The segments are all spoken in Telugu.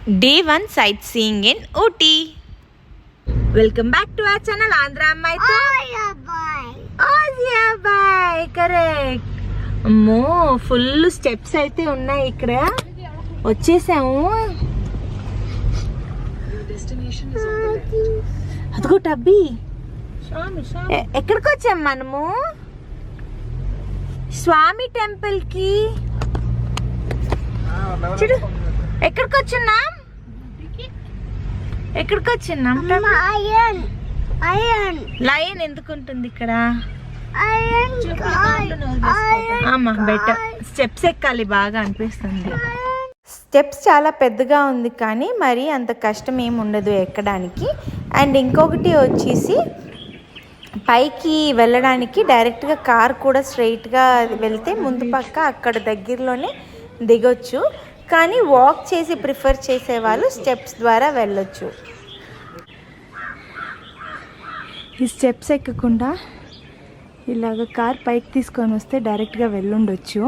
Day 1 sightseeing in Ooty. Welcome back to our channel Andhra Ammaito. Ozia bye. Correct. అమ్మో ఫుల్ స్టెప్స్ అయితే ఉన్నాయి ఇక్కడ. వచ్చేసాము. అదిగో టబ్బీ. ఎక్కడికి వచ్చాం మనము? స్వామి టెంపుల్ కి. చూడు ఎక్కడికి వచ్చున్నాం? ఎక్కడికి వచ్చున్నాం? లయన్ ఎందుకు ఉంటుంది ఇక్కడ? బెటర్. స్టెప్స్ ఎక్కాలి బాగా అనిపిస్తుంది. స్టెప్స్ చాలా పెద్దగా ఉంది కానీ మరి అంత కష్టం ఏమి ఉండదు ఎక్కడానికి. అండ్ ఇంకొకటి వచ్చేసి పైకి వెళ్ళడానికి డైరెక్ట్గా కార్ కూడా స్ట్రైట్గా వెళ్తే ముందు పక్క అక్కడ దగ్గరలోనే దిగొచ్చు. కానీ వాక్ చేసి ప్రిఫర్ చేసేవాళ్ళు స్టెప్స్ ద్వారా వెళ్ళొచ్చు. ఈ స్టెప్స్ ఎక్కకుండా ఇలాగ కార్ పైకి తీసుకొని వస్తే డైరెక్ట్గా వెళ్ళుండొచ్చు.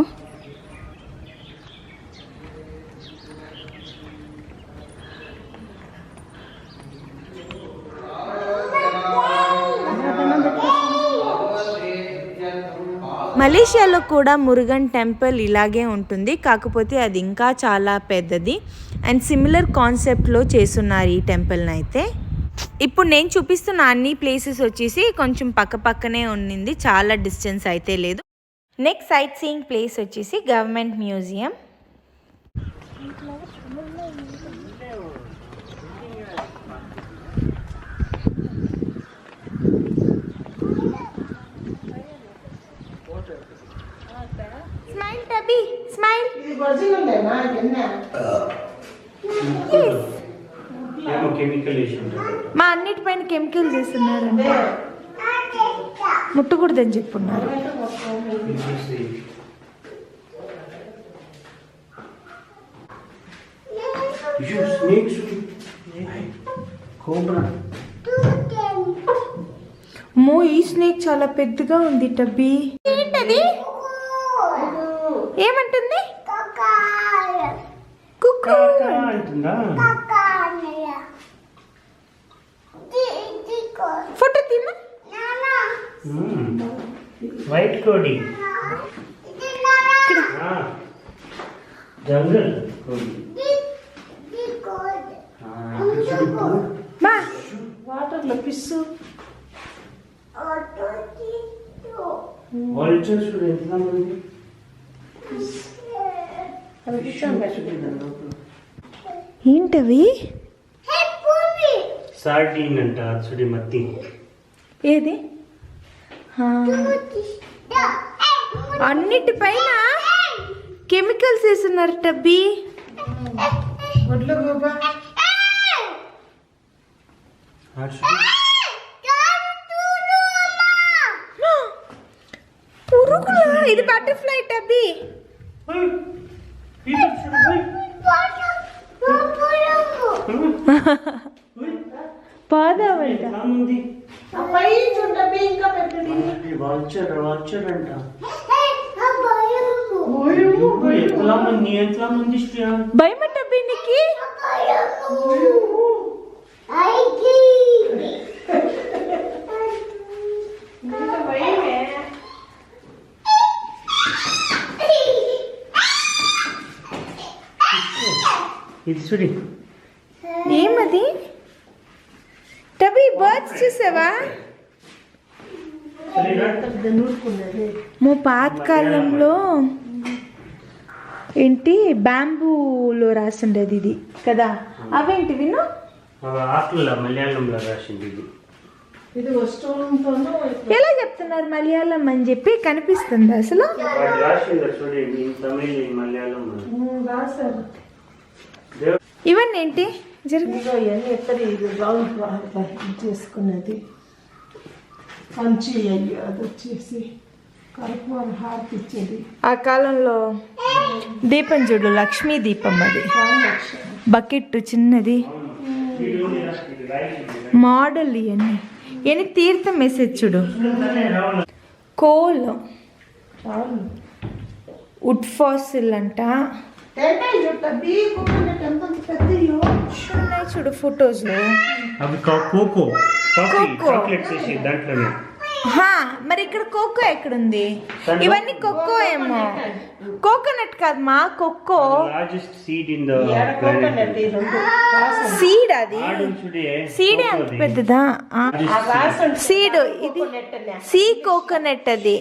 మలేషియాలో కూడా మురుగన్ టెంపుల్ ఇలాగే ఉంటుంది, కాకపోతే అది ఇంకా చాలా పెద్దది అండ్ సిమిలర్ కాన్సెప్ట్లో చేస్తున్నారు ఈ టెంపుల్ని అయితే. ఇప్పుడు నేను చూపిస్తున్న అన్ని ప్లేసెస్ వచ్చేసి కొంచెం పక్కనే ఉండింది, చాలా డిస్టెన్స్ అయితే లేదు. నెక్స్ట్ సైట్ సీయింగ్ ప్లేస్ వచ్చేసి గవర్నమెంట్ మ్యూజియం. స్మైల్ టబీ స్మైల్. మా అన్నిటిపైన కెమికల్ చేస్తున్నారంటే ముట్టకూడదని చెప్పున్నారు. మో ఈ స్నేక్ చాలా పెద్దగా ఉంది టబ్బీ. ఏంటది? ఏమంటుంది? ఫోటో తిన్నా. వైట్ కోడి జంగల్ వాటర్లో పిస్సు ఏంటవి? సార్డిన్ అంట అచ్చుడి మత్తి. ఏది? అన్నిటిపైన కెమికల్స్ వేస్తున్నారు టబ్బీ. పురుగులా? ఇది బటర్ఫ్లై టబ్బీ. పాదావంట. భయమట బిన్నికి. ఇది చూడి. ఏమది టబీ? బర్డ్స్ చూసావా? మా పాతకాలంలో ఏంటి బ్యాంబూలో రాసిండేది ఇది కదా. అవేంటి విను? మలయాళంలో రాసింది. ఎలా చెప్తున్నారు మలయాళం అని చెప్పి? కనిపిస్తుంది అసలు? ఇవన్నీ ఏంటి చేసుకున్నది మంచి అది వచ్చేసి కర్పూరం హారతి ఇచ్చేది. ఆ కాలంలో దీపం చూడు, లక్ష్మీ దీపం. అది బకెట్ చిన్నది మోడల్. ఇవన్నీ తీర్థం మెసేజ్ చూడు. కోల్ వుడ్ ఫాసిల్ అంట. టెంపుల్ చూడ బీ కోకోనట్ ఎంత పెద్దయో. చూడు ఫొటోస్. అవి కోకో కాఫీ కోకో. చాక్లెట్స్ వేసి దాంట్లోనే. మరి ఇక్కడ కోకో ఎక్కడుంది? ఇవన్నీ కోకో ఏమో. కోకోనట్ కాదు మా cocoa largest seed in the coconut ఈ రెండు రాసు సీడ్. అది చూడే సీడ్ అంత పెద్దదా? సీడ్ ఇది సీ కోకోనట్. అది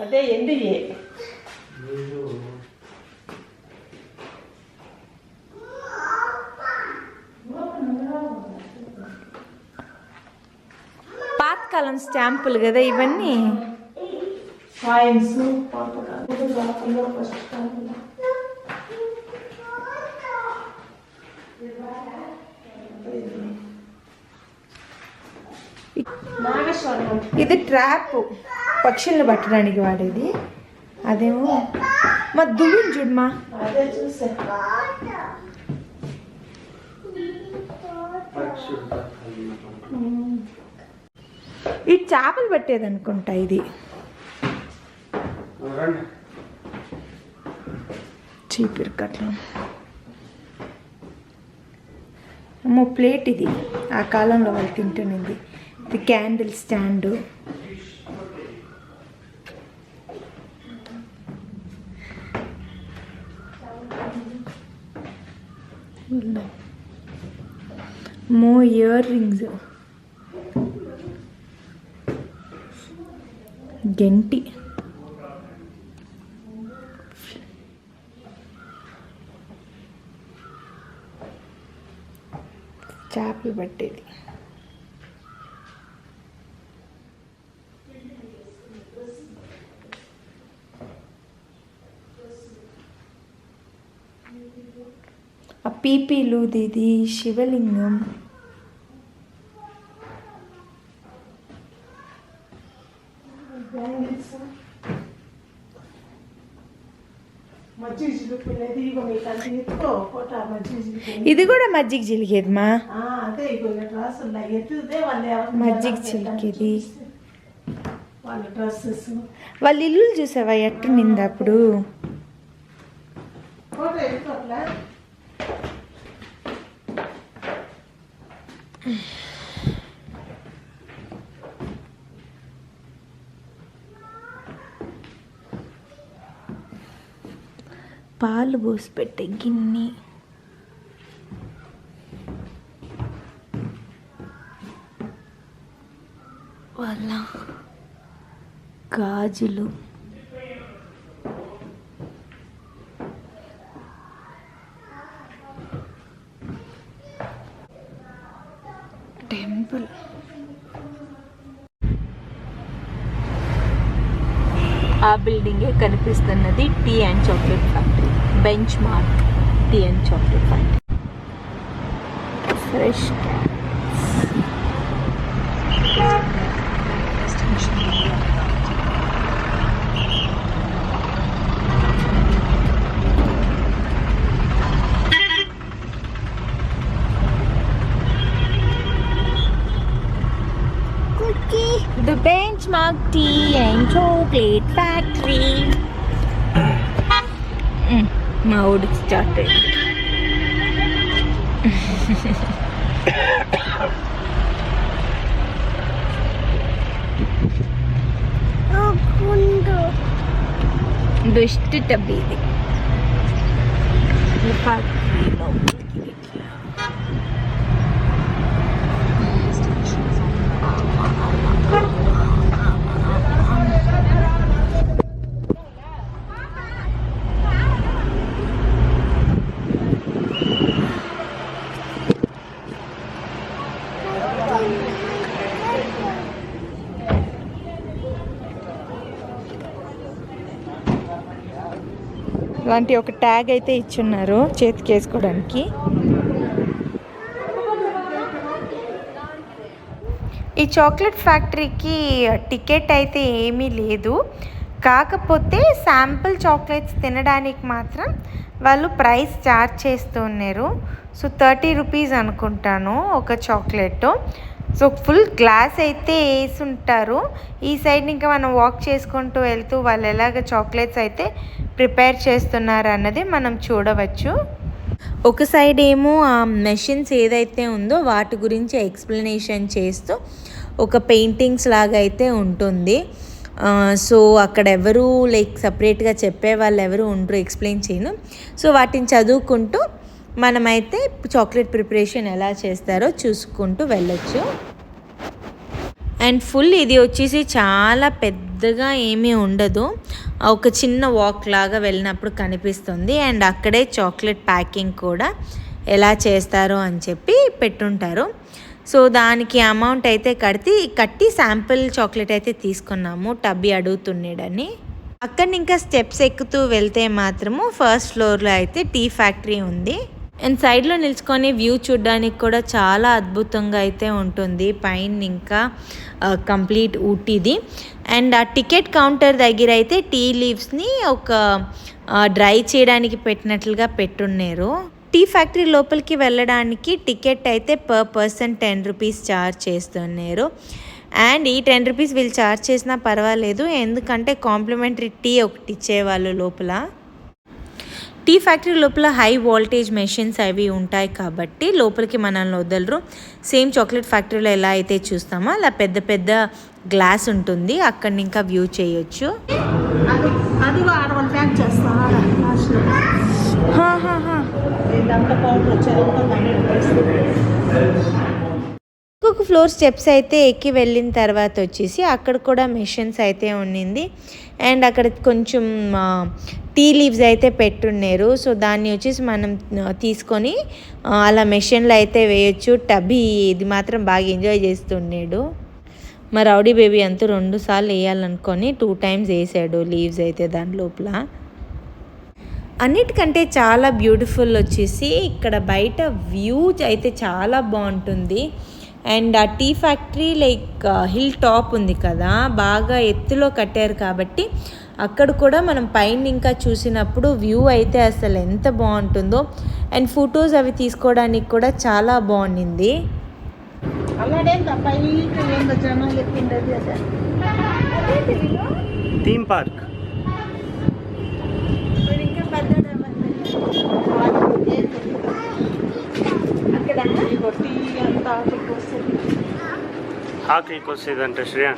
అదే ఎండియే. పాతకాలం స్టాంపులు కదా ఇవన్నీ. కాయిన్స్ పాతకాలంలో ఫస్ట్ కాలంలో నాగేశ్వరం. ఇది ట్రాప్ పక్షులను పట్టడానికి వాడేది. అదేమో మా దువ్వుని చూడమా. అదే చూసా. ఈ చేపలు పట్టేది అనుకుంటా ఇది. చీపిరి కట్ల అమ్మో ప్లేట్. ఇది ఆ కాలంలో వాళ్ళు తింటునింది. ఇది క్యాండిల్ స్టాండు. మో ఇయర్ రింగ్స్. గెంటి. చేపలు పట్టేది. ఆ పీపీలు. ఇది శివలింగం. మజ్జిగ చిలుకునేది ఇగో మీకు అంత ఎత్తుకో కోట మజ్జిగ చిలుకునేది. ఇది కూడా మజ్జిగ చిలికేది మా. అదే ఇగో డ్రెస్సులు ఎత్తుదే వాళ్ళు మజ్జిగ చిలికేది. వాళ్ళ డ్రెస్సెస్. వాళ్ళ ఇల్లు చూసావా ఎట్టు నింది అప్పుడు. ఫోటో ఎత్తుకోట్లా. పాలు పోసి పెట్టే గిన్నె. వాళ్ళ గాజులు. టెంపుల్. ఆ బిల్డింగే కనిపిస్తున్నది tea and chocolate factory. Benchmark tea and chocolate factory. Fresh The Benchmark Tea and Chocolate Factory. My old started. దుష్టి టబ్బీది ఫ్యాక్టరీలో. ఇలాంటి ఒక ట్యాగ్ అయితే ఇచ్చున్నారు చేతికి వేసుకోవడానికి. ఈ చాక్లెట్ ఫ్యాక్టరీకి టికెట్ అయితే ఏమీ లేదు. కాకపోతే శాంపుల్ చాక్లెట్స్ తినడానికి మాత్రం వాళ్ళు ప్రైస్ చార్జ్ చేస్తూ ఉన్నారు. సో 30 రూపీస్ అనుకుంటాను ఒక చాక్లెట్. సో ఫుల్ గ్లాస్ అయితే వేసి ఉంటారు. ఈ సైడ్ ఇంకా మనం వాక్ చేసుకుంటూ వెళ్తూ వాళ్ళు ఎలాగ చాక్లెట్స్ అయితే ప్రిపేర్ చేస్తున్నారు అన్నది మనం చూడవచ్చు. ఒక సైడ్ ఏమో ఆ మెషిన్స్ ఏదైతే ఉందో వాటి గురించి ఎక్స్ప్లెనేషన్ చేస్తూ ఒక పెయింటింగ్స్ లాగా అయితే ఉంటుంది. సో అక్కడ ఎవరు లైక్ సపరేట్గా చెప్పే వాళ్ళు ఎవరు ఉండరు, ఎక్స్ప్లెయిన్ చేయను. సో వాటిని చదువుకుంటూ మనమైతే చాక్లెట్ ప్రిపరేషన్ ఎలా చేస్తారో చూసుకుంటూ వెళ్ళొచ్చు. అండ్ ఫుల్ ఇది వచ్చేసి చాలా పెద్దగా ఏమీ ఉండదు, ఒక చిన్న వాక్ లాగా వెళ్ళినప్పుడు కనిపిస్తుంది. అండ్ అక్కడే చాక్లెట్ ప్యాకింగ్ కూడా ఎలా చేస్తారో అని చెప్పి పెట్టుంటారు. సో దానికి అమౌంట్ అయితే కట్టి శాంపిల్ చాక్లెట్ అయితే తీసుకున్నాము, టబ్బీ అడుగుతున్నాడని. అక్కడ ఇంకా స్టెప్స్ ఎక్కుతూ వెళ్తే మాత్రము ఫస్ట్ ఫ్లోర్లో అయితే టీ ఫ్యాక్టరీ ఉంది. అండ్ సైడ్లో నిల్చుకొని వ్యూ చూడడానికి కూడా చాలా అద్భుతంగా అయితే ఉంటుంది. పైన ఇంకా కంప్లీట్ ఊటీది. అండ్ ఆ టికెట్ కౌంటర్ దగ్గర అయితే టీ లీవ్స్ని ఒక డ్రై చేయడానికి పెట్టినట్లుగా పెట్టున్నారు. టీ ఫ్యాక్టరీ లోపలికి వెళ్ళడానికి టికెట్ అయితే పర్ పర్సన్ 10 రూపీస్ ఛార్జ్ చేస్తున్నారు. అండ్ ఈ 10 రూపీస్ వీళ్ళు ఛార్జ్ చేసినా పర్వాలేదు, ఎందుకంటే కాంప్లిమెంటరీ టీ ఒకటి ఇచ్చేవాళ్ళు లోపల. టీ ఫ్యాక్టరీ లోపల హై వోల్టేజ్ మెషిన్స్ అవి ఉంటాయి కాబట్టి లోపలికి మనల్ని వదలరు. సేమ్ చాక్లెట్ ఫ్యాక్టరీలో ఎలా అయితే చూస్తామో అలా పెద్ద పెద్ద గ్లాస్ ఉంటుంది, అక్కడ ఇంకా వ్యూ చేయొచ్చు. ఇంకొక ఫ్లోర్ స్టెప్స్ అయితే ఎక్కి వెళ్ళిన తర్వాత వచ్చేసి అక్కడ కూడా మెషిన్స్ అయితే ఉండింది. అండ్ అక్కడ కొంచెం టీ లీవ్స్ అయితే పెట్టున్నారు. సో దాన్ని వచ్చేసి మనం తీసుకొని అలా మెషిన్లో అయితే వేయచ్చు. టబ్బీ ఇది మాత్రం బాగా ఎంజాయ్ చేస్తున్నాడు. మా రౌడీ బేబీ అంతా 2 సార్లు వేయాలనుకొని 2 టైమ్స్ వేసాడు లీవ్స్ అయితే దాని లోపల. అన్నిటికంటే చాలా బ్యూటిఫుల్ వచ్చేసి ఇక్కడ బయట వ్యూ అయితే చాలా బాగుంటుంది. అండ్ ఆ tea factory like hilltop ఉంది కదా, బాగా ఎత్తులో కట్టారు కాబట్టి అక్కడ కూడా మనం పైన ఇంకా చూసినప్పుడు వ్యూ అయితే అసలు ఎంత బాగుంటుందో. అండ్ ఫొటోస్ అవి తీసుకోవడానికి కూడా చాలా బాగుండింది. థీమ్ పార్క్ ఆకలికి వస్తుందంట Shreya.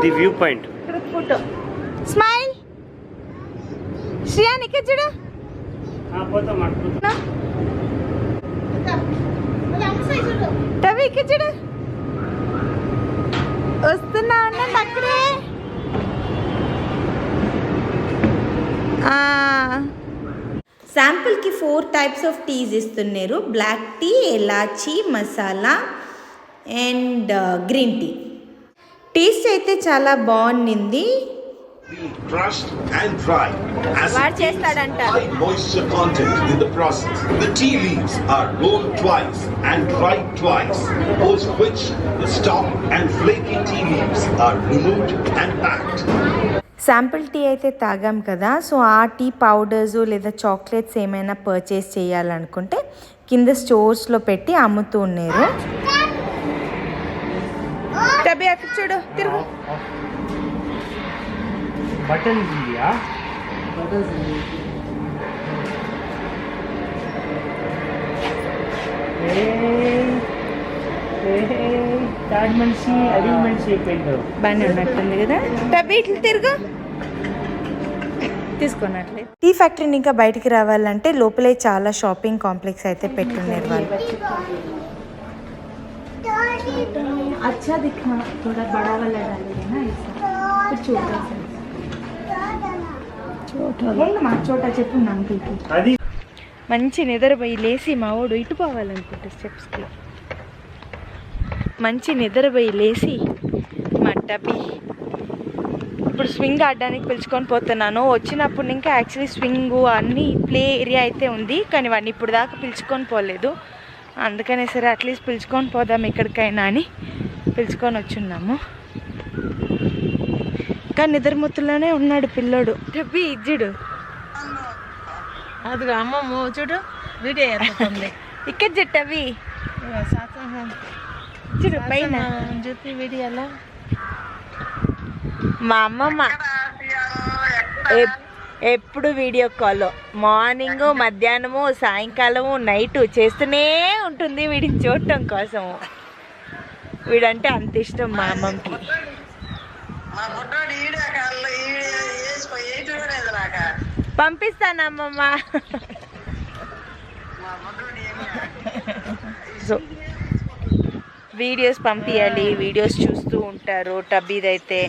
The viewpoint smile Shreya ఇక్కడ చూడు. టవి ఇక్కడ చూడు, వస్తున్నా అన్నాడు అక్కడే. శాంపుల్కి 4 టైప్స్ ఆఫ్ టీస్ ఇస్తున్నారు. బ్లాక్ టీ, ఎలాచీ, masala and green tea. Taste అయితే చాలా బాగుంది. Crushed and dried. వాడు చేస్తాడంట. High moisture content in the process. The tea leaves are rolled twice and dried twice, post which the stalk and flaky tea leaves are removed and packed. Sample tea అయితే తాగాం కదా, సో ఆ టీ పౌడర్స్ లేదా చాక్లెట్స్ ఏమైనా పర్చేస్ చేయాలనుకుంటే కింద స్టోర్స్లో పెట్టి అమ్ముతూ ఉన్నారు. టబీ అక్కడ చూడు, తిరుగు. బటన్ ఇండియా మనిషి అది మనిషి అయిపోయింది. బాగానే ఉన్నట్టుంది కదా. టబీ ఇట్లా తిరుగు, తీసుకున్నట్లే. టీ ఫ్యాక్టరీని ఇంకా బయటికి రావాలంటే లోపలే చాలా షాపింగ్ కాంప్లెక్స్ అయితే పెట్టున్నారు వాళ్ళు. अच्छा दिखा, थोड़ा बड़ा वाला डालेंगे ना ऐसा, कुछ छोटा सा छोटा छोटा చెప్పు అంకుల్కి. అది మంచి నిద్రపోయి లేసి మా వాడు ఇటు పోవాలనుకుంటా స్టెప్స్కి. మంచి నిద్రపోయి లేచి మా టబీ ఇప్పుడు స్వింగ్ ఆడడానికి పిలుచుకొని పోతున్నాను. వచ్చినప్పుడు ఇంకా యాక్చువల్లీ స్వింగ్ అన్నీ ప్లే ఏరియా అయితే ఉంది, కానీ వాడిని ఇప్పుడు దాకా పిలుచుకొని పోలేదు. అందుకనే సరే అట్లీస్ట్ పిలుచుకొని పోదాం ఎక్కడికైనా అని పిలుచుకొని వచ్చున్నాము. కానీ నిద్రమత్తులోనే ఉన్నాడు పిల్లోడు. టబ్బీ ఇజ్జుడు అది అమ్మమ్మ చూడు వీడియో ఎత్తుతుంది. ఇక్కడ చెట్టవి చూడు పైన జ్యోతి వీడియోలో మా అమ్మమ్మ ఎప్పుడు వీడియో కాల్లో మార్నింగ్, మధ్యాహ్నము, సాయంకాలము, నైట్ చేస్తూనే ఉంటుంది వీడిని చూడటం కోసము. వీడంటే అంత ఇష్టం మా అమ్మకి. పంపిస్తానమ్మమ్మ. సో వీడియోస్ పంపించాలి, వీడియోస్ చూస్తూ ఉంటారు టబ్బీదైతే.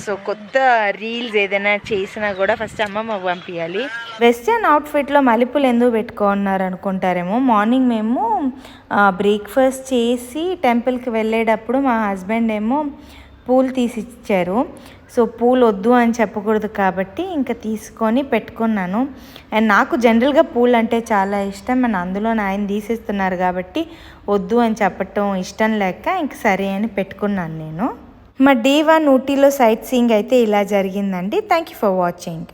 సో కొత్త రీల్స్ ఏదైనా చేసినా కూడా ఫస్ట్ అమ్మమ్మ పంపించాలి. వెస్టర్న్ అవుట్ఫిట్లో మల్లెపూలు ఎందుకు పెట్టుకున్నారు అనుకుంటారేమో. మార్నింగ్ మేము బ్రేక్ఫాస్ట్ చేసి టెంపుల్కి వెళ్ళేటప్పుడు మా హస్బెండ్ ఏమో పూలు తీసి ఇచ్చారు. సో పూలు వద్దు అని చెప్పకూడదు కాబట్టి ఇంకా తీసుకొని పెట్టుకున్నాను. అండ్ నాకు జనరల్గా పూలు అంటే చాలా ఇష్టం. అండ్ అందులో ఆయన తీసిస్తున్నారు కాబట్టి వద్దు అని చెప్పటం ఇష్టం లేక ఇంక సరే అని పెట్టుకున్నాను నేను. మా డే 1 ఊటీలో సైట్ సీయింగ్ అయితే ఇలా జరిగిందండి. Thank you for watching.